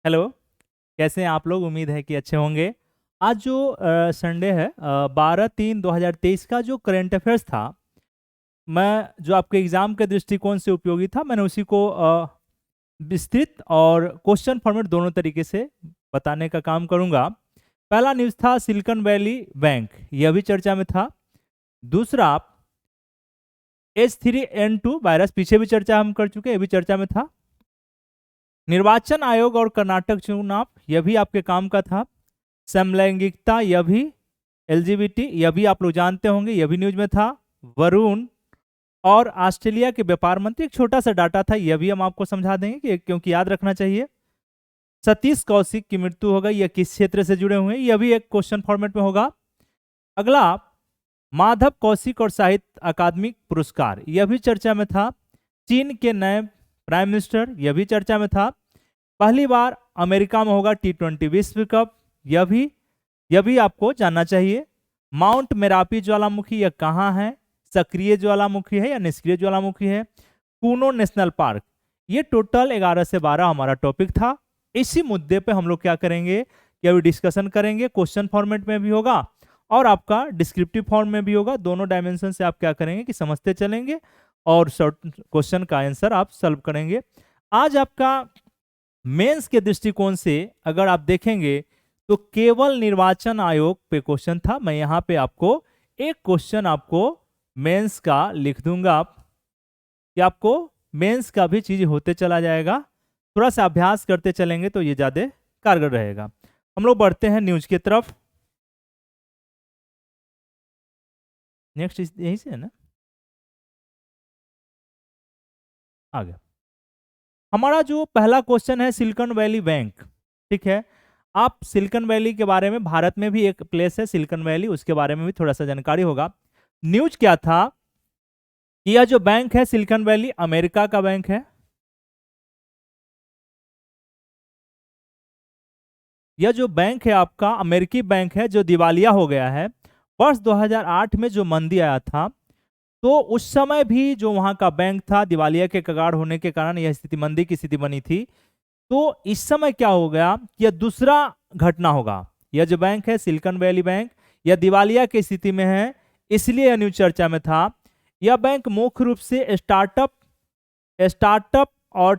Hello, कैसे हैं आप लोग? उम्मीद है कि अच्छे होंगे। आज जो संडे है 12/3/2023 का जो करंट अफेयर्स था, मैं जो आपके एग्जाम के दृष्टिकोण से उपयोगी था, मैंने उसी को विस्तृत और क्वेश्चन फॉर्मेट दोनों तरीके से बताने का काम करूंगा। पहला न्यूज़ था सिलिकॉन वैली बैंक, यह भी चर्चा में था। दूसरा H3N2 वायरस, पीछे भी चर्चा हम कर चुके हैं, यह भी चर्चा में था। निर्वाचन आयोग और कर्नाटक चुनाव, यह भी आपके काम का था। समलैंगिकता, यह भी LGBT, यह भी आप लोग जानते होंगे, यह भी न्यूज में था। वरुण और ऑस्ट्रेलिया के व्यापार मंत्री, एक छोटा सा डाटा था, यह भी हम आपको समझा देंगे क्योंकि याद रखना चाहिए। सतीश कौशिक की मृत्यु हो गई, यह किस क्षेत्र से जुड़े हुए हैं, यह भी एक क्वेश्चन फॉर्मेट में होगा। अगला माधव कौशिक और साहित्य अकादमिक पुरस्कार, यह भी चर्चा में था। चीन के नए प्राइम मिनिस्टर, यह भी चर्चा में था। पहली बार अमेरिका में होगा T20 विश्व कप, यह भी आपको जानना चाहिए। माउंट मेरापी ज्वालामुखी यह कहाँ है? सक्रिय ज्वालामुखी है या निष्क्रिय ज्वालामुखी है? Kuno national park. ये टोटल 11 से 12 हमारा टॉपिक था। इसी मुद्दे पे हम लोग क्या करेंगे कि अभी डिस्कशन करेंगे। क्वेश्चन फॉर्मेट में भी होगा और आपका डिस्क्रिप्टिव फॉर्म में भी होगा। दोनों डायमेंशन से आप क्या करेंगे कि समझते चलेंगे और शॉर्ट क्वेश्चन का आंसर आप सॉल्व करेंगे। आज आपका मेंस के दृष्टिकोण से अगर आप देखेंगे तो केवल निर्वाचन आयोग पे क्वेश्चन था। मैं यहाँ पे आपको एक क्वेश्चन आपको मेंस का लिख दूंगा कि आपको मेंस का भी चीज होते चला जाएगा। थोड़ा सा अभ्यास करते चलेंगे तो ये ज्यादा कारगर रहेगा। हम लोग बढ़ते हैं न्यूज की तरफ। नेक्स्ट यही से है ना, आगे हमारा जो पहला क्वेश्चन है सिलिकॉन वैली बैंक। ठीक है, आप सिलिकॉन वैली के बारे में, भारत में भी एक प्लेस है सिलिकॉन वैली, उसके बारे में भी थोड़ा सा जानकारी होगा। न्यूज क्या था, यह जो बैंक है सिलिकॉन वैली अमेरिका का बैंक है। यह जो बैंक है आपका अमेरिकी बैंक है जो दिवालिया हो गया है। वर्ष 2008 में जो मंदी आया था, तो उस समय भी जो वहां का बैंक था दिवालिया के कगार होने के कारण यह स्थिति, मंदी की स्थिति बनी थी। तो इस समय क्या हो गया, यह दूसरा घटना होगा। यह जो बैंक है सिलिकॉन वैली बैंक, यह दिवालिया की स्थिति में है, इसलिए यह न्यूज चर्चा में था। यह बैंक मुख्य रूप से स्टार्टअप और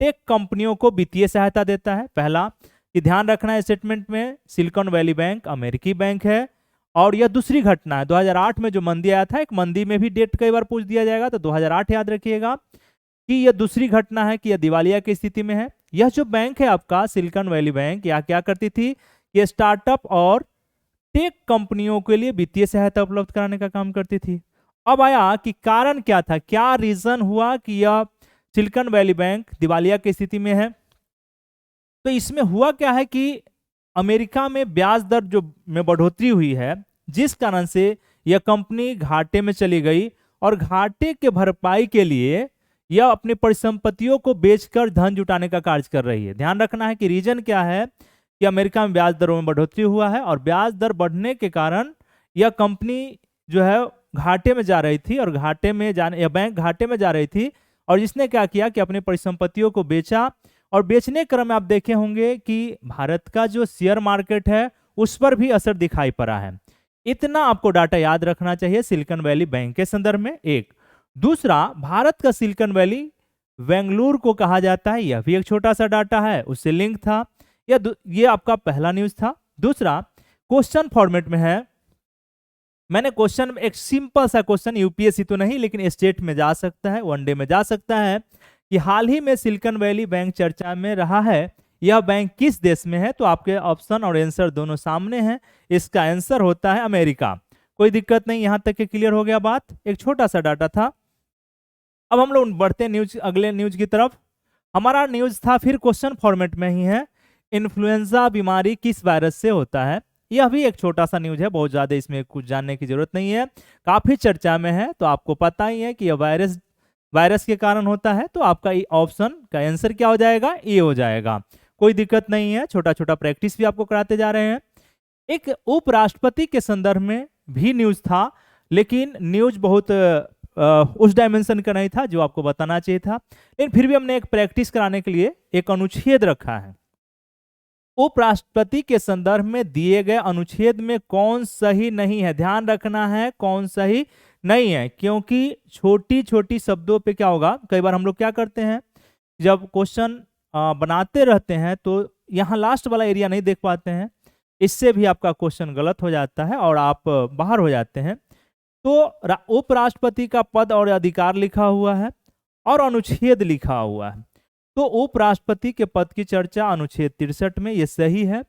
टेक कंपनियों को वित्तीय सहायता देता है। पहला कि ध्यान रखना है स्टेटमेंट में, सिलिकॉन वैली बैंक अमेरिकी बैंक है। और यह दूसरी घटना है, 2008 में जो मंदी आया था, एक मंदी में भी डेट कई बार पूछ दिया जाएगा, तो 2008 याद रखिएगा कि यह दूसरी घटना है कि यह दिवालिया की स्थिति में है। यह जो बैंक है आपका सिलिकॉन वैली बैंक, यह क्या करती थी, ये स्टार्टअप और टेक कंपनियों के लिए वित्तीय सहायता उपलब्ध कराने का काम करती थी। अब आया कि कारण क्या था, क्या रीजन हुआ कि यह सिलिकॉन वैली बैंक दिवालिया की स्थिति में है। तो इसमें हुआ क्या है कि अमेरिका में ब्याज दर जो में बढ़ोतरी हुई है, जिस कारण से यह कंपनी घाटे में चली गई और घाटे के भरपाई के लिए यह अपनी परिसंपत्तियों को बेचकर धन जुटाने का कार्य कर रही है। ध्यान रखना है कि रीजन क्या है कि अमेरिका में ब्याज दरों में बढ़ोतरी हुआ है और ब्याज दर बढ़ने के कारण यह कंपनी जो है घाटे में जा रही थी और घाटे में जाने, यह बैंक घाटे में जा रही थी और जिसने क्या किया कि अपनी परिसंपत्तियों को बेचा। और बेचने क्रम में आप देखे होंगे कि भारत का जो शेयर मार्केट है उस पर भी असर दिखाई पड़ा है। इतना आपको डाटा याद रखना चाहिए सिलिकॉन वैली बैंक के संदर्भ में। एक दूसरा, भारत का सिलिकॉन वैली बेंगलुरु को कहा जाता है, यह भी एक छोटा सा डाटा है, उससे लिंक था। ये आपका पहला न्यूज था। दूसरा क्वेश्चन फॉर्मेट में है, मैंने क्वेश्चन एक सिंपल सा क्वेश्चन, यूपीएससी तो नहीं लेकिन स्टेट में जा सकता है, वनडे में जा सकता है, कि हाल ही में सिलिकॉन वैली बैंक चर्चा में रहा है, यह बैंक किस देश में है। तो आपके ऑप्शन और आंसर दोनों सामने हैं, इसका आंसर होता है अमेरिका। कोई दिक्कत नहीं, यहां तक के क्लियर हो गया बात, एक छोटा सा डाटा था। अब हम लोग बढ़ते हैं न्यूज, अगले न्यूज की तरफ। हमारा न्यूज था फिर क्वेश्चन फॉर्मेट में ही है, इन्फ्लुएंजा बीमारी किस वायरस से होता है। यह भी एक छोटा सा न्यूज है, बहुत ज्यादा इसमें कुछ जानने की जरूरत नहीं है, काफी चर्चा में है। तो आपको पता ही है कि यह वायरस के कारण होता है, तो आपका ऑप्शन का आंसर क्या हो जाएगा, ए हो जाएगा। कोई दिक्कत नहीं है, छोटा छोटा प्रैक्टिस भी आपको कराते जा रहे हैं। एक उपराष्ट्रपति के संदर्भ में भी न्यूज था, लेकिन न्यूज बहुत उस डायमेंशन का नहीं था जो आपको बताना चाहिए था, लेकिन फिर भी हमने एक प्रैक्टिस कराने के लिए एक अनुच्छेद रखा है। उपराष्ट्रपति के संदर्भ में दिए गए अनुच्छेद में कौन सही नहीं है, ध्यान रखना है कौन सही नहीं है, क्योंकि छोटी छोटी शब्दों पे क्या होगा, कई बार हम लोग क्या करते हैं जब क्वेश्चन बनाते रहते हैं तो यहाँ लास्ट वाला एरिया नहीं देख पाते हैं, इससे भी आपका क्वेश्चन गलत हो जाता है और आप बाहर हो जाते हैं। तो उपराष्ट्रपति का पद और अधिकार लिखा हुआ है और अनुच्छेद लिखा हुआ है, तो उपराष्ट्रपति के पद की चर्चा अनुच्छेद 63 में, ये सही है।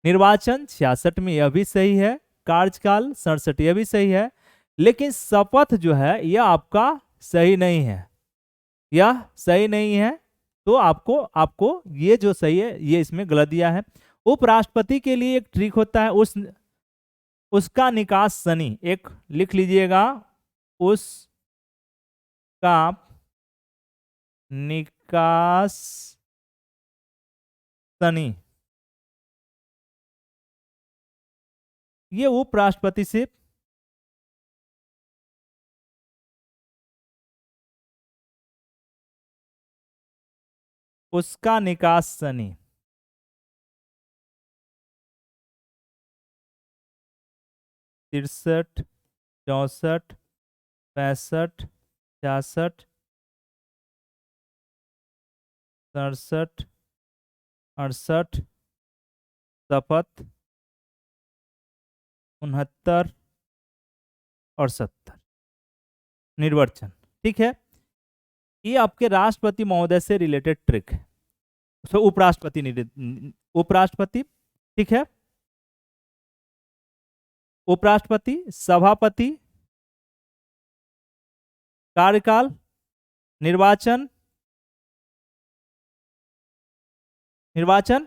निर्वाचन 66 में, यह भी सही है। कार्यकाल 67, यह भी सही है। लेकिन शपथ जो है यह आपका सही नहीं है, यह सही नहीं है, तो आपको ये जो सही है ये इसमें गलत दिया है। उपराष्ट्रपति के लिए एक ट्रिक होता है, उसका निकास शनि, एक लिख लीजिएगा, उसका निकास शनि, ये उपराष्ट्रपति से उसका निकास शनि, 63, 64, 65, 66, 67, 68, शपथ 69 और 70, निर्वाचन। ठीक है, ये आपके राष्ट्रपति महोदय से रिलेटेड ट्रिक है। तो उपराष्ट्रपति, ठीक है, उपराष्ट्रपति, सभापति, कार्यकाल, निर्वाचन, निर्वाचन,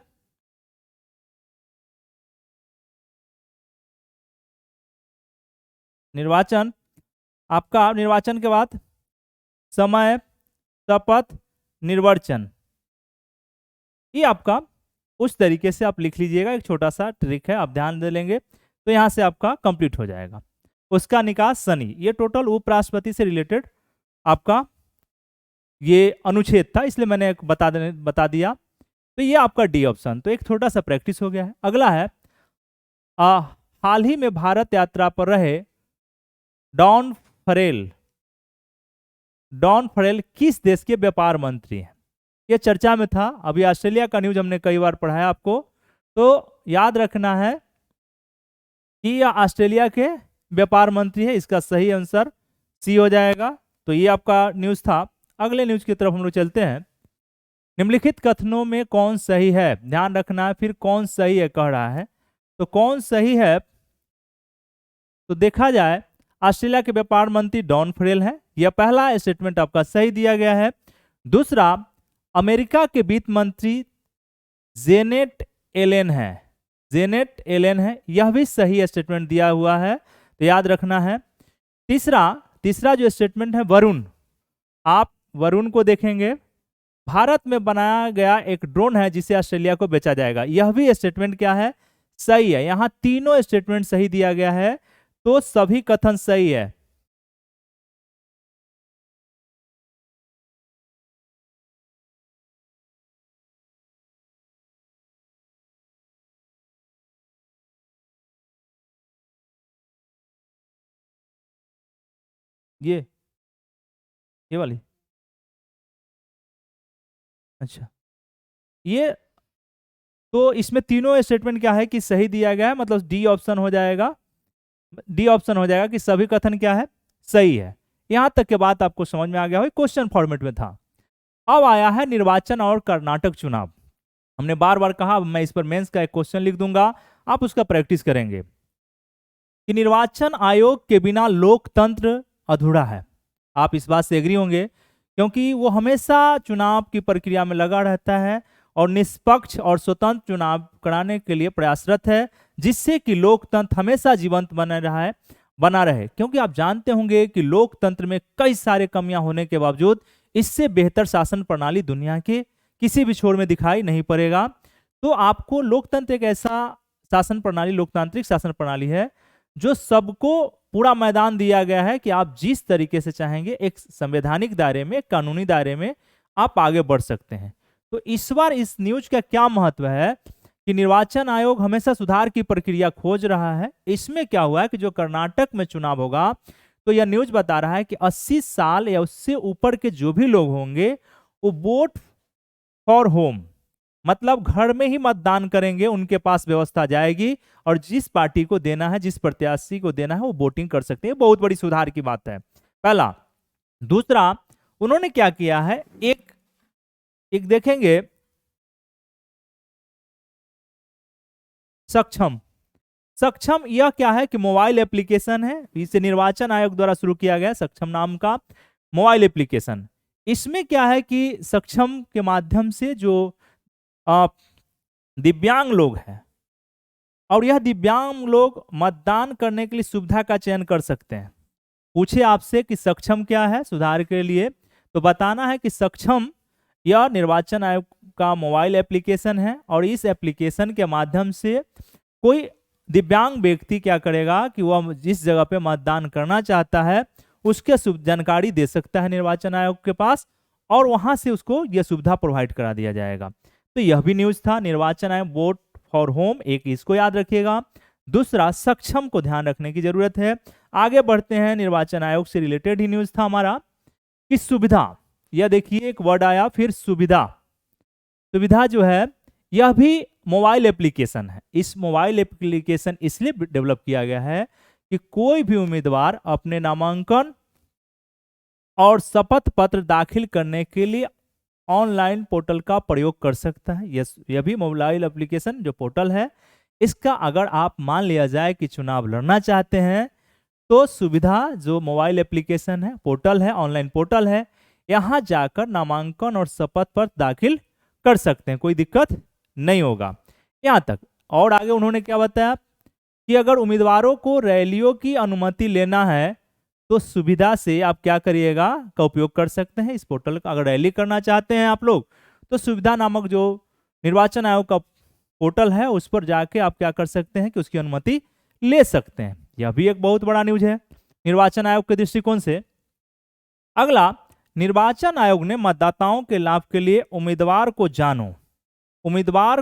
निर्वाचन, आपका निर्वाचन के बाद समय, शपथ, निर्वाचन, ये आपका उस तरीके से आप लिख लीजिएगा। एक छोटा सा ट्रिक है, आप ध्यान दे लेंगे तो यहां से आपका कंप्लीट हो जाएगा। उसका निकास शनि, ये टोटल उपराष्ट्रपति से रिलेटेड आपका ये अनुच्छेद था, इसलिए मैंने बता दिया। तो ये आपका डी ऑप्शन, तो एक छोटा सा प्रैक्टिस हो गया है। अगला है, हाल ही में भारत यात्रा पर रहे डॉन फरेल, डॉन फरेल किस देश के व्यापार मंत्री हैं? ये चर्चा में था, अभी ऑस्ट्रेलिया का न्यूज हमने कई बार पढ़ा है आपको, तो याद रखना है कि यह ऑस्ट्रेलिया के व्यापार मंत्री है। इसका सही आंसर सी हो जाएगा। तो ये आपका न्यूज था। अगले न्यूज की तरफ हम लोग चलते हैं। निम्नलिखित कथनों में कौन सही है, ध्यान रखना है, फिर कौन सही है कह रहा है, तो कौन सही है? तो देखा जाए, ऑस्ट्रेलिया के व्यापार मंत्री डॉन फरेल है, यह पहला स्टेटमेंट आपका सही दिया गया है। दूसरा, अमेरिका के वित्त मंत्री जेनेट एलेन है, जेनेट एलेन है, यह भी सही स्टेटमेंट दिया हुआ है, तो याद रखना है। तीसरा जो स्टेटमेंट है वरुण, आप वरुण को देखेंगे, भारत में बनाया गया एक ड्रोन है जिसे ऑस्ट्रेलिया को बेचा जाएगा, यह भी स्टेटमेंट क्या है? सही है। यहां तीनों स्टेटमेंट सही दिया गया है, तो सभी कथन सही है। ये वाली, अच्छा, ये तो इसमें तीनों स्टेटमेंट क्या है कि सही दिया गया है, मतलब डी ऑप्शन हो जाएगा, डी ऑप्शन हो जाएगा कि सभी कथन क्या है? सही है। यहां तक के बात आपको समझ में आ गया हो, क्वेश्चन फॉर्मेट में था। अब आया है निर्वाचन और कर्नाटक चुनाव। हमने बार बार कहा, मैं इस पर मेंस का एक क्वेश्चन लिख दूंगा, आप उसका प्रैक्टिस करेंगे कि निर्वाचन आयोग के बिना लोकतंत्र अधूरा है। आप इस बात से एग्री होंगे, क्योंकि वो हमेशा चुनाव की प्रक्रिया में लगा रहता है और निष्पक्ष और स्वतंत्र चुनाव कराने के लिए प्रयासरत है, जिससे कि लोकतंत्र हमेशा जीवंत बना रहे। क्योंकि आप जानते होंगे कि लोकतंत्र में कई सारे कमियां होने के बावजूद इससे बेहतर शासन प्रणाली दुनिया के किसी भी छोर में दिखाई नहीं पड़ेगा। तो आपको लोकतंत्र एक ऐसा शासन प्रणाली, लोकतांत्रिक शासन प्रणाली है जो सबको पूरा मैदान दिया गया है कि आप जिस तरीके से चाहेंगे एक संवैधानिक दायरे में, कानूनी दायरे में आप आगे बढ़ सकते हैं। तो इस बार इस न्यूज का क्या महत्व है कि निर्वाचन आयोग हमेशा सुधार की प्रक्रिया खोज रहा है। इसमें क्या हुआ है कि जो कर्नाटक में चुनाव होगा, तो यह न्यूज बता रहा है कि 80 साल या उससे ऊपर के जो भी लोग होंगे वो वोट फॉर होम, मतलब घर में ही मतदान करेंगे, उनके पास व्यवस्था जाएगी और जिस पार्टी को देना है, जिस प्रत्याशी को देना है, वो वोटिंग कर सकते हैं। बहुत बड़ी सुधार की बात है, पहला। दूसरा, उन्होंने क्या किया है, एक देखेंगे सक्षम। सक्षम यह क्या है कि मोबाइल एप्लीकेशन है, इसे निर्वाचन आयोग द्वारा शुरू किया गया सक्षम नाम का मोबाइल एप्लीकेशन। इसमें क्या है कि सक्षम के माध्यम से जो दिव्यांग लोग हैं, और यह दिव्यांग लोग मतदान करने के लिए सुविधा का चयन कर सकते हैं। पूछे आपसे कि सक्षम क्या है सुधार के लिए, तो बताना है कि सक्षम यह निर्वाचन आयोग का मोबाइल एप्लीकेशन है, और इस एप्लीकेशन के माध्यम से कोई दिव्यांग व्यक्ति क्या करेगा कि वह जिस जगह पे मतदान करना चाहता है उसके जानकारी दे सकता है निर्वाचन आयोग के पास, और वहां से उसको यह सुविधा प्रोवाइड करा दिया जाएगा। तो यह भी न्यूज था, निर्वाचन आयोग वोट फॉर होम, एक इसको याद रखिएगा। दूसरा, सक्षम को ध्यान रखने की जरूरत है। आगे बढ़ते हैं, निर्वाचन आयोग से रिलेटेड ही न्यूज था हमारा कि सुविधा, यह देखिए एक वर्ड आया फिर, सुविधा। सुविधा जो है यह भी मोबाइल एप्लीकेशन है। इस मोबाइल एप्लीकेशन इसलिए डेवलप किया गया है कि कोई भी उम्मीदवार अपने नामांकन और शपथ पत्र दाखिल करने के लिए ऑनलाइन पोर्टल का प्रयोग कर सकता है। यह भी मोबाइल एप्लीकेशन जो पोर्टल है, इसका अगर आप मान लिया जाए कि चुनाव लड़ना चाहते हैं, तो सुविधा जो मोबाइल एप्लीकेशन है, पोर्टल है, ऑनलाइन पोर्टल है, यहां जाकर नामांकन और शपथ पत्र दाखिल कर सकते हैं, कोई दिक्कत नहीं होगा यहां तक। और आगे उन्होंने क्या बताया कि अगर उम्मीदवारों को रैलियों की अनुमति लेना है तो सुविधा से आप क्या करिएगा का उपयोग कर सकते हैं। इस पोर्टल का अगर रैली करना चाहते हैं आप लोग, तो सुविधा नामक जो निर्वाचन आयोग का पोर्टल है उस पर जाके आप क्या कर सकते हैं कि उसकी अनुमति ले सकते हैं। यह भी एक बहुत बड़ा न्यूज है निर्वाचन आयोग के दृष्टिकोण से। अगला, निर्वाचन आयोग ने मतदाताओं के लाभ के लिए उम्मीदवार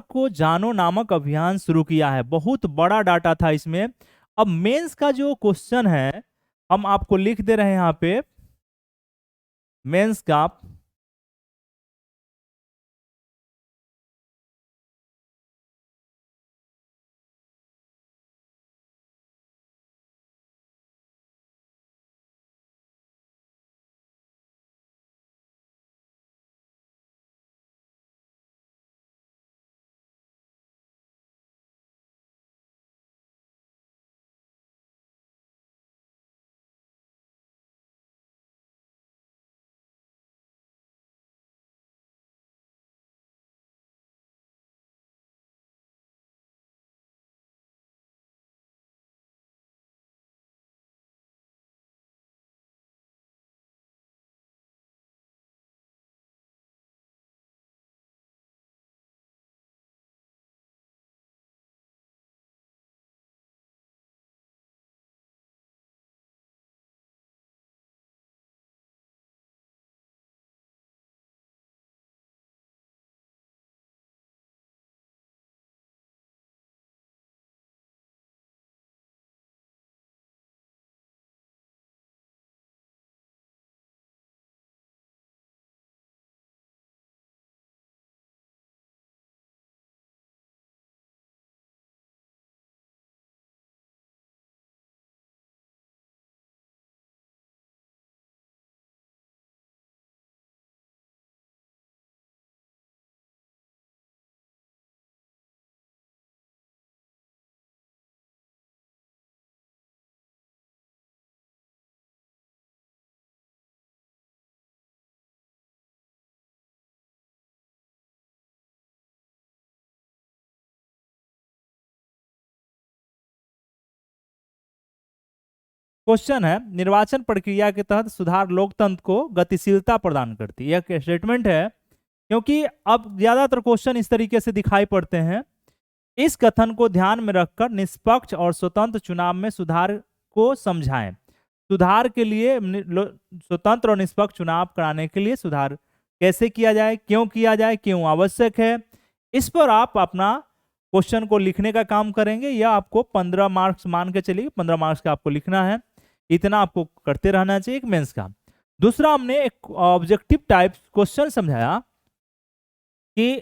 को जानो नामक अभियान शुरू किया है। बहुत बड़ा डाटा था इसमें। अब मेंस का जो क्वेश्चन है हम आपको लिख दे रहे हैं यहां पे, मेंस का क्वेश्चन है, निर्वाचन प्रक्रिया के तहत सुधार लोकतंत्र को गतिशीलता प्रदान करती है। यह स्टेटमेंट है क्योंकि अब ज्यादातर क्वेश्चन इस तरीके से दिखाई पड़ते हैं। इस कथन को ध्यान में रखकर निष्पक्ष और स्वतंत्र चुनाव में सुधार को समझाएं। सुधार के लिए स्वतंत्र और निष्पक्ष चुनाव कराने के लिए सुधार कैसे किया जाए, क्यों किया जाए, क्यों आवश्यक है, इस पर आप अपना क्वेश्चन को लिखने का काम करेंगे, या आपको 15 मार्क्स मान के चलिए 15 मार्क्स का आपको लिखना है, इतना आपको करते रहना चाहिए एक मेंस का। दूसरा हमने एक ऑब्जेक्टिव टाइप क्वेश्चन समझाया कि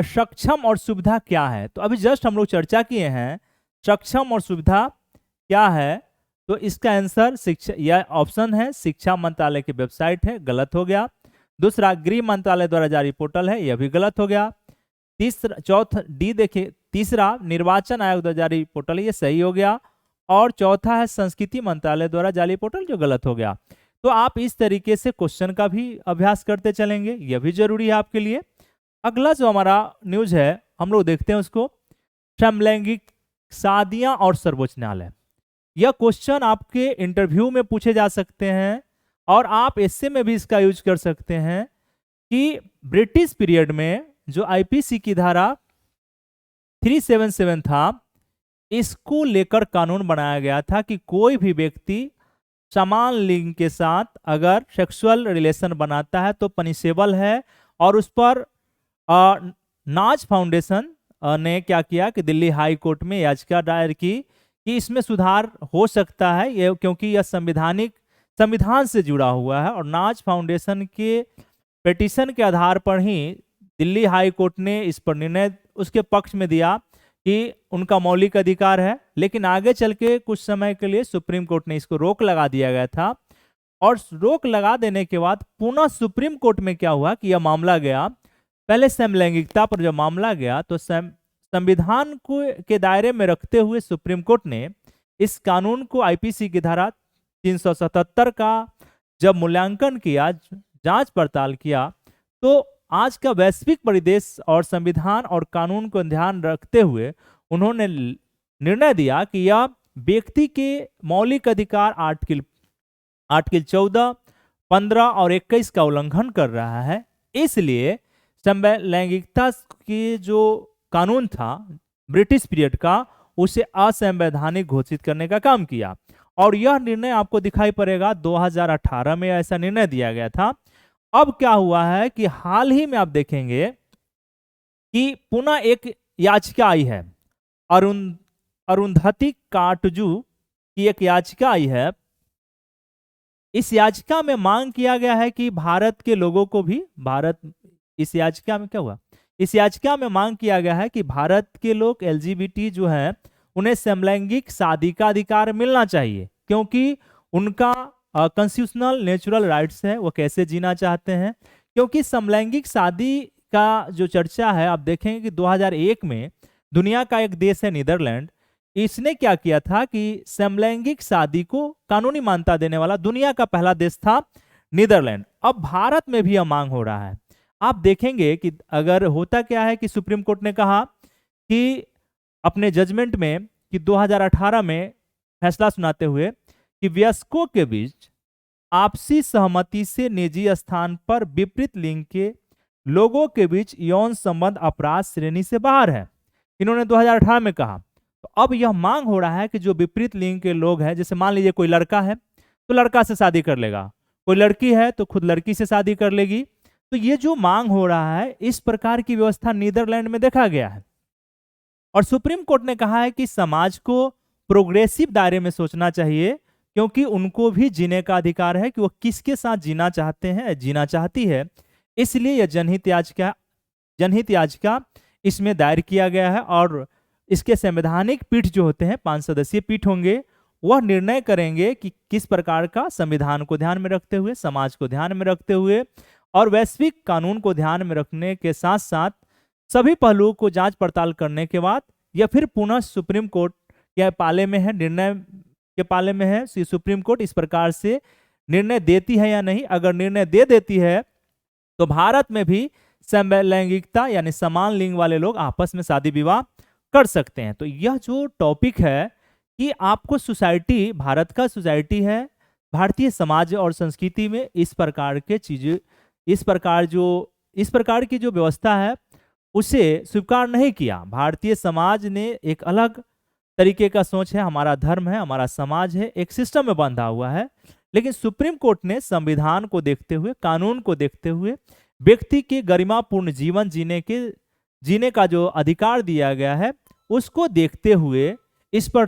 सक्षम और सुविधा क्या है। तो अभी जस्ट हम लोग चर्चा किए हैं सक्षम और सुविधा क्या है, तो इसका आंसर शिक्षा, यह ऑप्शन है शिक्षा मंत्रालय की वेबसाइट है, गलत हो गया। दूसरा गृह मंत्रालय द्वारा जारी पोर्टल है, यह भी गलत हो गया। तीसरा, चौथा डी देखिए, तीसरा निर्वाचन आयोग द्वारा जारी पोर्टल है, ये सही हो गया। और चौथा है संस्कृति मंत्रालय द्वारा जारी पोर्टल, जो गलत हो गया। तो आप इस तरीके से क्वेश्चन का भी अभ्यास करते चलेंगे, यह भी जरूरी है आपके लिए। अगला जो हमारा न्यूज है हम लोग देखते हैं उसको, समलैंगिक शादियां और सर्वोच्च न्यायालय। यह क्वेश्चन आपके इंटरव्यू में पूछे जा सकते हैं और आप एस्से में भी इसका यूज कर सकते हैं कि ब्रिटिश पीरियड में जो आईपीसी की धारा 377 था, इसको लेकर कानून बनाया गया था कि कोई भी व्यक्ति समान लिंग के साथ अगर सेक्सुअल रिलेशन बनाता है तो पनिशेबल है। और उस पर नाज फाउंडेशन ने क्या किया कि दिल्ली हाई कोर्ट में याचिका दायर की कि इसमें सुधार हो सकता है, ये क्योंकि यह संविधान से जुड़ा हुआ है। और नाज फाउंडेशन के पिटीशन के आधार पर ही दिल्ली हाई कोर्ट ने इस पर निर्णय उसके पक्ष में दिया कि उनका मौलिक अधिकार है। लेकिन आगे चल के कुछ समय के लिए सुप्रीम कोर्ट ने इसको रोक लगा दिया गया था, और रोक लगा देने के बाद पुनः सुप्रीम कोर्ट में क्या हुआ कि यह मामला गया, पहले समलैंगिकता पर जब मामला गया तो संविधान को के दायरे में रखते हुए सुप्रीम कोर्ट ने इस कानून को आईपीसी की धारा 377 का जब मूल्यांकन किया, जांच पड़ताल किया, तो आज का वैश्विक परिदृश्य और संविधान और कानून को ध्यान रखते हुए उन्होंने निर्णय दिया कि यह व्यक्ति के मौलिक अधिकार आर्टिकल 14, 15 और 21 का उल्लंघन कर रहा है। इसलिए समलैंगिकता की जो कानून था ब्रिटिश पीरियड का, उसे असंवैधानिक घोषित करने का काम किया। और यह निर्णय आपको दिखाई पड़ेगा 2018 में ऐसा निर्णय दिया गया था। अब क्या हुआ है कि हाल ही में आप देखेंगे कि पुनः एक याचिका आई है, अरुंधति काटजू की एक याचिका आई है। इस याचिका में मांग किया गया है कि भारत के लोगों को भी इस याचिका में क्या हुआ, इस याचिका में मांग किया गया है कि भारत के लोग एलजीबीटी जो है उन्हें समलैंगिक शादी का अधिकार मिलना चाहिए, क्योंकि उनका कॉन्स्टिट्यूशनल नेचुरल राइट्स है, वो कैसे जीना चाहते हैं। क्योंकि समलैंगिक शादी का जो चर्चा है, आप देखेंगे कि 2001 में दुनिया का एक देश है नीदरलैंड, इसने क्या किया था कि समलैंगिक शादी को कानूनी मान्यता देने वाला दुनिया का पहला देश था नीदरलैंड। अब भारत में भी यह मांग हो रहा है। आप देखेंगे कि अगर होता क्या है कि सुप्रीम कोर्ट ने कहा कि अपने जजमेंट में कि 2018 में फैसला सुनाते हुए कि वयस्कों के बीच आपसी सहमति से निजी स्थान पर विपरीत लिंग के लोगों के बीच यौन संबंध अपराध श्रेणी से बाहर है, इन्होंने 2018 में कहा। तो अब यह मांग हो रहा है कि जो विपरीत लिंग के लोग हैं, जैसे मान लीजिए कोई लड़का है तो लड़का से शादी कर लेगा, कोई लड़की है तो खुद लड़की से शादी कर लेगी। तो ये जो मांग हो रहा है, इस प्रकार की व्यवस्था नीदरलैंड में देखा गया है। और सुप्रीम कोर्ट ने कहा है कि समाज को प्रोग्रेसिव दायरे में सोचना चाहिए, क्योंकि उनको भी जीने का अधिकार है कि वो किसके साथ जीना चाहते हैं, जीना चाहती है। इसलिए यह जनहित याचिका इसमें दायर किया गया है। और इसके संवैधानिक पीठ जो होते हैं, 5 सदस्यीय पीठ होंगे, वह निर्णय करेंगे कि किस प्रकार का संविधान को ध्यान में रखते हुए, समाज को ध्यान में रखते हुए और वैश्विक कानून को ध्यान में रखने के साथ साथ सभी पहलुओं को जांच पड़ताल करने के बाद या फिर पुनः सुप्रीम कोर्ट के पाले में है, निर्णय के पाले में है, सुप्रीम कोर्ट इस प्रकार से निर्णय देती है या नहीं। अगर निर्णय दे देती है तो भारत में भी समलैंगिकता यानी समान लिंग वाले लोग आपस में शादी विवाह कर सकते हैं। तो यह जो टॉपिक है कि आपको सोसाइटी, भारत का सोसाइटी है, भारतीय समाज और संस्कृति में इस प्रकार के चीजें, इस प्रकार की जो व्यवस्था है उसे स्वीकार नहीं किया। भारतीय समाज ने एक अलग तरीके का सोच है, हमारा धर्म है, हमारा समाज है, एक सिस्टम में बंधा हुआ है। लेकिन सुप्रीम कोर्ट ने संविधान को देखते हुए, कानून को देखते हुए व्यक्ति के गरिमापूर्ण जीवन जीने का जो अधिकार दिया गया है उसको देखते हुए इस पर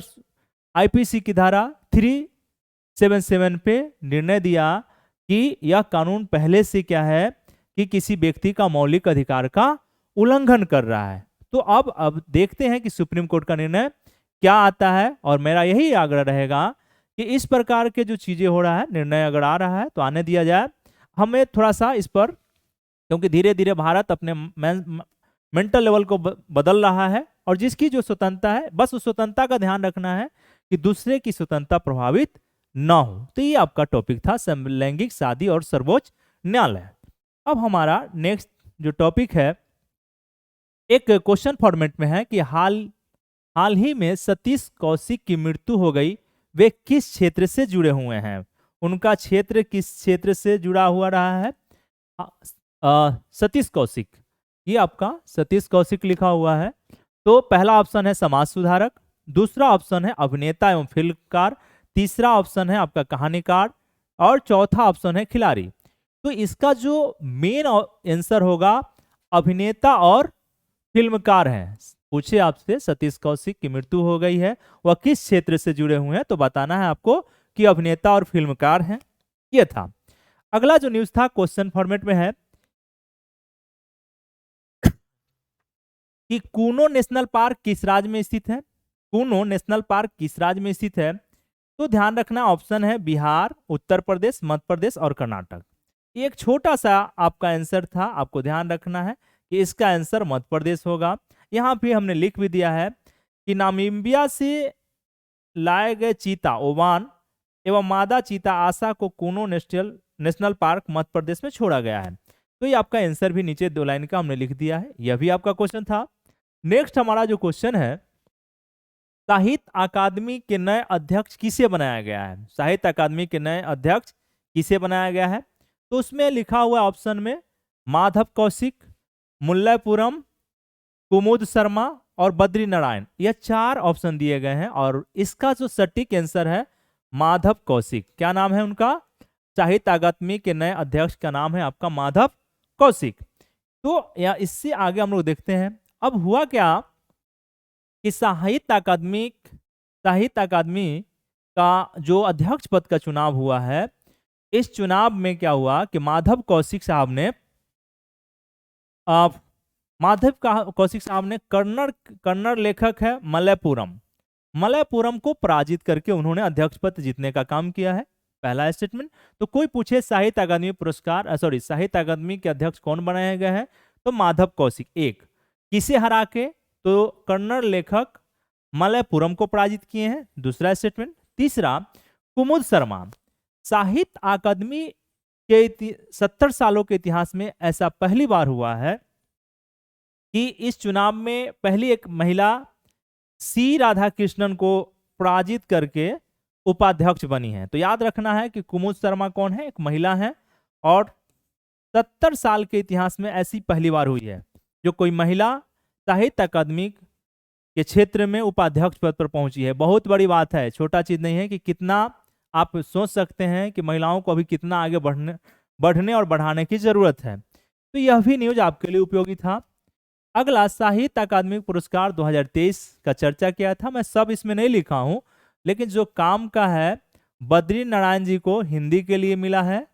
आईपीसी की धारा 377 पे निर्णय दिया कि यह कानून पहले से क्या है कि किसी व्यक्ति का मौलिक अधिकार का उल्लंघन कर रहा है। तो अब देखते हैं कि सुप्रीम कोर्ट का निर्णय क्या आता है, और मेरा यही आग्रह रहेगा कि इस प्रकार के जो चीजें हो रहा है, निर्णय अगर आ रहा है तो आने दिया जाए। हमें थोड़ा सा इस पर, क्योंकि धीरे धीरे भारत अपने मेंटल लेवल को बदल रहा है, और जिसकी जो स्वतंत्रता है, बस उस स्वतंत्रता का ध्यान रखना है कि दूसरे की स्वतंत्रता प्रभावित ना हो। तो ये आपका टॉपिक था समलैंगिक शादी और सर्वोच्च न्यायालय। अब हमारा नेक्स्ट जो टॉपिक है, एक क्वेश्चन फॉर्मेट में है कि हाल ही में सतीश कौशिक की मृत्यु हो गई, वे किस क्षेत्र से जुड़े हुए हैं? उनका क्षेत्र किस क्षेत्र से जुड़ा हुआ रहा है? सतीश कौशिक, ये आपका सतीश कौशिक लिखा हुआ है। तो पहला ऑप्शन है समाज सुधारक, दूसरा ऑप्शन है अभिनेता एवं फिल्मकार, तीसरा ऑप्शन है आपका कहानीकार, और चौथा ऑप्शन है खिलाड़ी। तो इसका जो मेन आंसर होगा अभिनेता और फिल्मकार है। पूछे आपसे सतीश कौशिक की मृत्यु हो गई है, वह किस क्षेत्र से जुड़े हुए हैं, तो बताना है आपको कि अभिनेता और फिल्मकार हैं। यह था। अगला जो न्यूज था क्वेश्चन फॉर्मेट में है कि कूनो नेशनल पार्क किस राज्य में स्थित है? कूनो नेशनल पार्क किस राज्य में स्थित है? तो ध्यान रखना ऑप्शन है बिहार, उत्तर प्रदेश, मध्य प्रदेश और कर्नाटक। एक छोटा सा आपका आंसर था, आपको ध्यान रखना है कि इसका आंसर मध्य प्रदेश होगा। यहाँ पे हमने लिख भी दिया है कि नामीबिया से लाए गए चीता ओवान एवं मादा चीता आशा को कूनो नेशनल पार्क मध्य प्रदेश में छोड़ा गया है। तो ये आपका आंसर भी नीचे 2 लाइन का हमने लिख दिया है, यह भी आपका क्वेश्चन था। नेक्स्ट हमारा जो क्वेश्चन है, साहित्य अकादमी के नए अध्यक्ष किसे बनाया गया है? साहित्य अकादमी के नए अध्यक्ष किसे बनाया गया है? तो उसमें लिखा हुआ ऑप्शन में माधव कौशिक, मुल्लैपुरम, कुमुद शर्मा और बद्री नारायण, यह 4 ऑप्शन दिए गए हैं, और इसका जो सटीक आंसर है माधव कौशिक। क्या नाम है उनका? साहित्य अकादमी के नए अध्यक्ष का नाम है आपका माधव कौशिक। तो या इससे आगे हम लोग देखते हैं अब हुआ क्या कि साहित्य अकादमी का जो अध्यक्ष पद का चुनाव हुआ है, इस चुनाव में क्या हुआ कि माधव कौशिक साहब ने कन्नड़ लेखक है मलयपुरम को पराजित करके उन्होंने अध्यक्ष पद जीतने का काम किया है। पहला स्टेटमेंट। तो कोई पूछे साहित्य अकादमी के अध्यक्ष कौन बनाए गए हैं, तो माधव कौशिक। एक, किसे हरा के, तो कन्नड़ लेखक मलयपुरम को पराजित किए हैं, दूसरा स्टेटमेंट। तीसरा, कुमुद शर्मा। साहित्य अकादमी के 70 सालों के इतिहास में ऐसा पहली बार हुआ है कि इस चुनाव में पहली एक महिला सी राधाकृष्णन को पराजित करके उपाध्यक्ष बनी है। तो याद रखना है कि कुमुद शर्मा कौन है, एक महिला है, और 70 साल के इतिहास में ऐसी पहली बार हुई है जो कोई महिला साहित्य अकादमी के क्षेत्र में उपाध्यक्ष पद पर पहुंची है। बहुत बड़ी बात है, छोटा चीज नहीं है कि कितना आप सोच सकते हैं कि महिलाओं को अभी कितना आगे बढ़ने और बढ़ाने की जरूरत है। तो यह भी न्यूज आपके लिए उपयोगी था। अगला साहित्य अकादमी पुरस्कार 2023 का चर्चा किया था, मैं सब इसमें नहीं लिखा हूं, लेकिन जो काम का है, बद्री नारायण जी को हिंदी के लिए मिला है,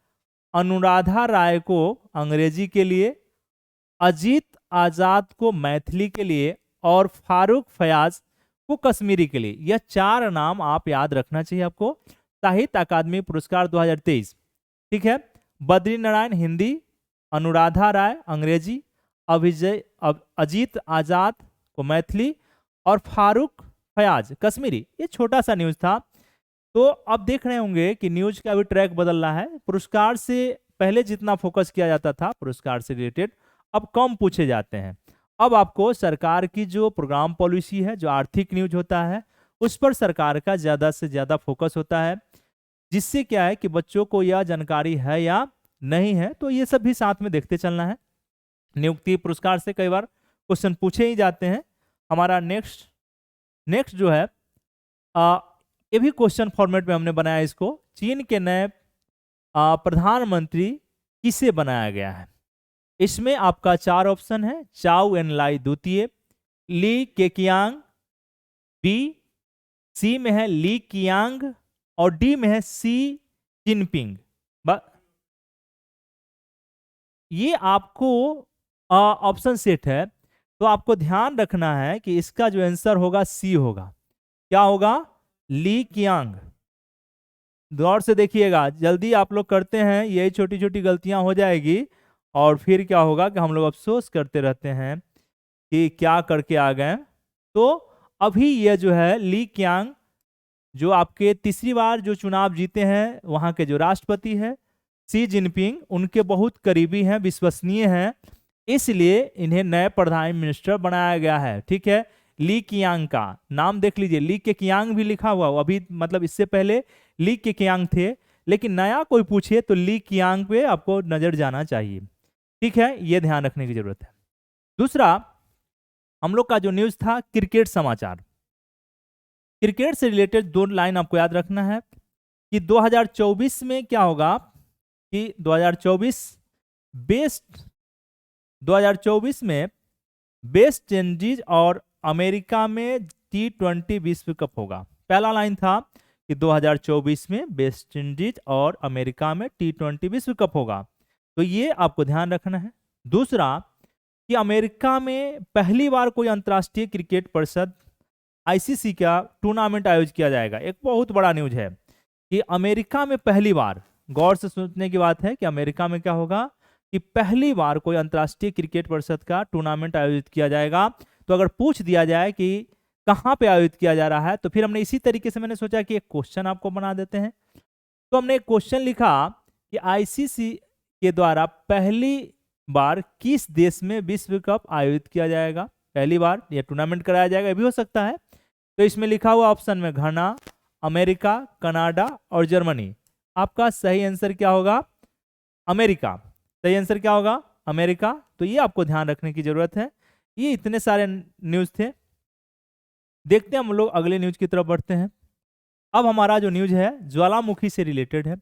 अनुराधा राय को अंग्रेजी के लिए, अजीत आजाद को मैथिली के लिए, और फारूक फयाज को कश्मीरी के लिए। यह 4 नाम आप याद रखना चाहिए आपको। साहित्य अकादमी पुरस्कार 2023, ठीक है। बद्री नारायण हिंदी, अनुराधा राय अंग्रेजी, अजीत आजाद को मैथिली, और फारूक फयाज कश्मीरी। ये छोटा सा न्यूज था। तो अब देख रहे होंगे कि न्यूज का भी ट्रैक बदल रहा है। पुरस्कार से पहले जितना फोकस किया जाता था पुरस्कार से रिलेटेड, अब कम पूछे जाते हैं। अब आपको सरकार की जो प्रोग्राम पॉलिसी है, जो आर्थिक न्यूज होता है, उस पर सरकार का ज्यादा से ज्यादा फोकस होता है, जिससे क्या है कि बच्चों को यह जानकारी है या नहीं है, तो ये सब भी साथ में देखते चलना है। नियुक्ति पुरस्कार से कई बार क्वेश्चन पूछे ही जाते हैं। हमारा नेक्स्ट जो है, ये भी क्वेश्चन फॉर्मेट में हमने बनाया इसको। चीन के नए प्रधानमंत्री किसे बनाया गया है? इसमें आपका 4 ऑप्शन है, चाउ एन लाई द्वितीय, ली केकियांग, बी, सी में है ली कियांग और डी में है सी जिनपिंग। ये आपको ऑप्शन सेट है, तो आपको ध्यान रखना है कि इसका जो आंसर होगा सी होगा। क्या होगा? ली कियांग। गौर से देखिएगा, जल्दी आप लोग करते हैं यही छोटी छोटी गलतियां हो जाएगी और फिर क्या होगा कि हम लोग अफसोस करते रहते हैं कि क्या करके आ गए। तो अभी ये जो है ली कियांग, जो आपके तीसरी बार जो चुनाव जीते हैं वहां के जो राष्ट्रपति है सी जिनपिंग, उनके बहुत करीबी हैं, विश्वसनीय हैं, इसलिए इन्हें नए प्रधान मिनिस्टर बनाया गया है। ठीक है, ली कियांग का नाम देख लीजिए, ली के कियांग भी लिखा हुआ, अभी मतलब इससे पहले ली के कियांग थे, लेकिन नया कोई पूछे तो ली कियांग पे आपको नजर जाना चाहिए। ठीक है, ये ध्यान रखने की जरूरत है। दूसरा हम लोग का जो न्यूज था क्रिकेट समाचार। क्रिकेट से रिलेटेड दो लाइन आपको याद रखना है कि 2024 में क्या होगा कि 2024 में वेस्ट इंडीज और अमेरिका में T20 विश्व कप होगा। पहला लाइन था कि 2024 में वेस्ट इंडीज और अमेरिका में T20 विश्व कप होगा, तो ये आपको ध्यान रखना है। दूसरा कि अमेरिका में पहली बार कोई अंतर्राष्ट्रीय क्रिकेट परिषद आईसीसी का टूर्नामेंट आयोजित किया जाएगा। एक बहुत बड़ा न्यूज है कि अमेरिका में पहली बार, गौर से सोचने की बात है कि अमेरिका में क्या होगा कि पहली बार कोई अंतर्राष्ट्रीय क्रिकेट परिषद का टूर्नामेंट आयोजित किया जाएगा। तो अगर पूछ दिया जाए कि कहाँ पे आयोजित किया जा रहा है, तो फिर हमने इसी तरीके से मैंने सोचा कि एक क्वेश्चन आपको बना देते हैं। तो हमने एक क्वेश्चन लिखा कि आईसीसी के द्वारा पहली बार किस देश में विश्व कप आयोजित किया जाएगा, पहली बार यह टूर्नामेंट कराया जाएगा, भी हो सकता है। तो इसमें लिखा हुआ ऑप्शन में घाना, अमेरिका, कनाडा और जर्मनी। आपका सही आंसर क्या होगा? अमेरिका। सही आंसर क्या होगा? अमेरिका। तो ये आपको ध्यान रखने की जरूरत है। ये इतने सारे न्यूज थे। देखते हैं हम लोग अगले न्यूज की तरफ बढ़ते हैं। अब हमारा जो न्यूज है ज्वालामुखी से रिलेटेड है।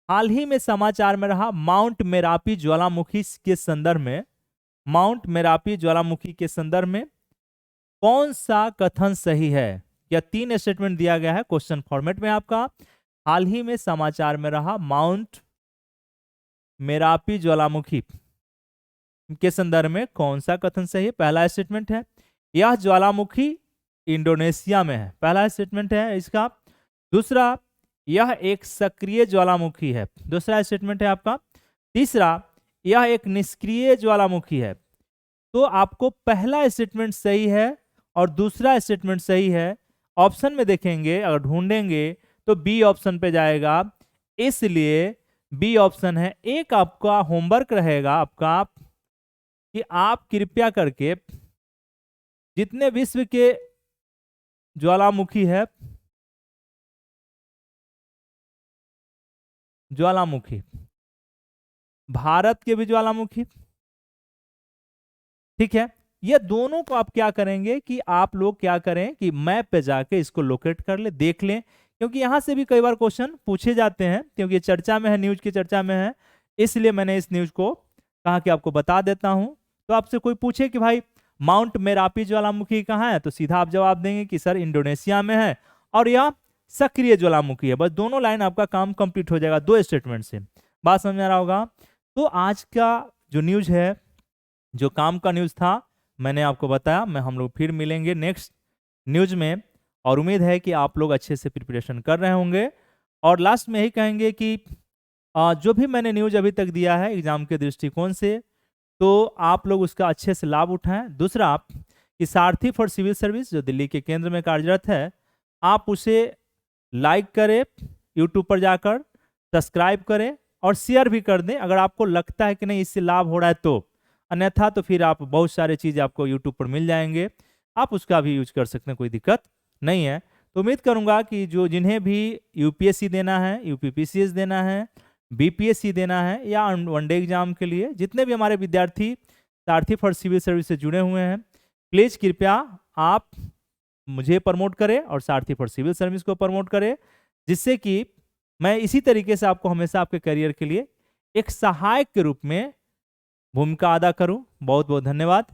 हाल ही में समाचार में रहा माउंट मेरापी ज्वालामुखी के संदर्भ में, माउंट मेरापी ज्वालामुखी के संदर्भ में कौन सा कथन सही है? या 3 स्टेटमेंट दिया गया है क्वेश्चन फॉर्मेट में आपका। हाल ही में समाचार में रहा माउंट मेरापी ज्वालामुखी के संदर्भ में कौन सा कथन सही है? पहला स्टेटमेंट है यह ज्वालामुखी इंडोनेशिया में है, पहला स्टेटमेंट है इसका। दूसरा, यह एक सक्रिय ज्वालामुखी है, दूसरा स्टेटमेंट है आपका। तीसरा, यह एक निष्क्रिय ज्वालामुखी है। तो आपको पहला स्टेटमेंट सही है और दूसरा स्टेटमेंट सही है। ऑप्शन में देखेंगे, अगर ढूंढेंगे तो बी ऑप्शन पे जाएगा, इसलिए बी ऑप्शन है। एक आपका होमवर्क रहेगा आपका कि आप कृपया करके जितने विश्व के ज्वालामुखी है, ज्वालामुखी, भारत के भी ज्वालामुखी, ठीक है, ये दोनों को आप क्या करेंगे कि आप लोग क्या करें कि मैप पे जाके इसको लोकेट कर ले, देख लें, क्योंकि यहां से भी कई बार क्वेश्चन पूछे जाते हैं, क्योंकि चर्चा में है, न्यूज की चर्चा में है, इसलिए मैंने इस न्यूज को कहा कि आपको बता देता हूं। तो आपसे कोई पूछे कि भाई माउंट मेरापी ज्वालामुखी कहाँ है, तो सीधा आप जवाब देंगे कि सर इंडोनेशिया में है और यह सक्रिय ज्वालामुखी है। बस दोनों लाइन आपका काम कंप्लीट हो जाएगा 2 स्टेटमेंट से। बात समझ में आ रहा होगा। तो आज का जो न्यूज है, जो काम का न्यूज था, मैंने आपको बताया। मैं हम लोग फिर मिलेंगे नेक्स्ट न्यूज में और उम्मीद है कि आप लोग अच्छे से प्रिपरेशन कर रहे होंगे। और लास्ट में यही कहेंगे कि जो भी मैंने न्यूज अभी तक दिया है एग्जाम के दृष्टिकोण से, तो आप लोग उसका अच्छे से लाभ उठाएं। दूसरा, आप कि सारथी फॉर सिविल सर्विस जो दिल्ली के केंद्र में कार्यरत है, आप उसे लाइक करें, यूट्यूब पर जाकर सब्सक्राइब करें और शेयर भी कर दें अगर आपको लगता है कि नहीं इससे लाभ हो रहा है तो। अन्यथा तो फिर आप बहुत सारे चीज़ आपको यूट्यूब पर मिल जाएंगे, आप उसका भी यूज कर सकते हैं, कोई दिक्कत नहीं है। तो उम्मीद करूंगा कि जो जिन्हें भी यूपीएससी देना है, यूपीपीसीएस देना है, बीपीएससी देना है या वनडे एग्जाम के लिए, जितने भी हमारे विद्यार्थी सारथी फॉर सिविल सर्विस से जुड़े हुए हैं, प्लीज़ कृपया आप मुझे प्रमोट करें और सारथी फॉर सिविल सर्विस को प्रमोट करें, जिससे कि मैं इसी तरीके से आपको हमेशा आपके करियर के लिए एक सहायक के रूप में भूमिका अदा करूं। बहुत बहुत धन्यवाद।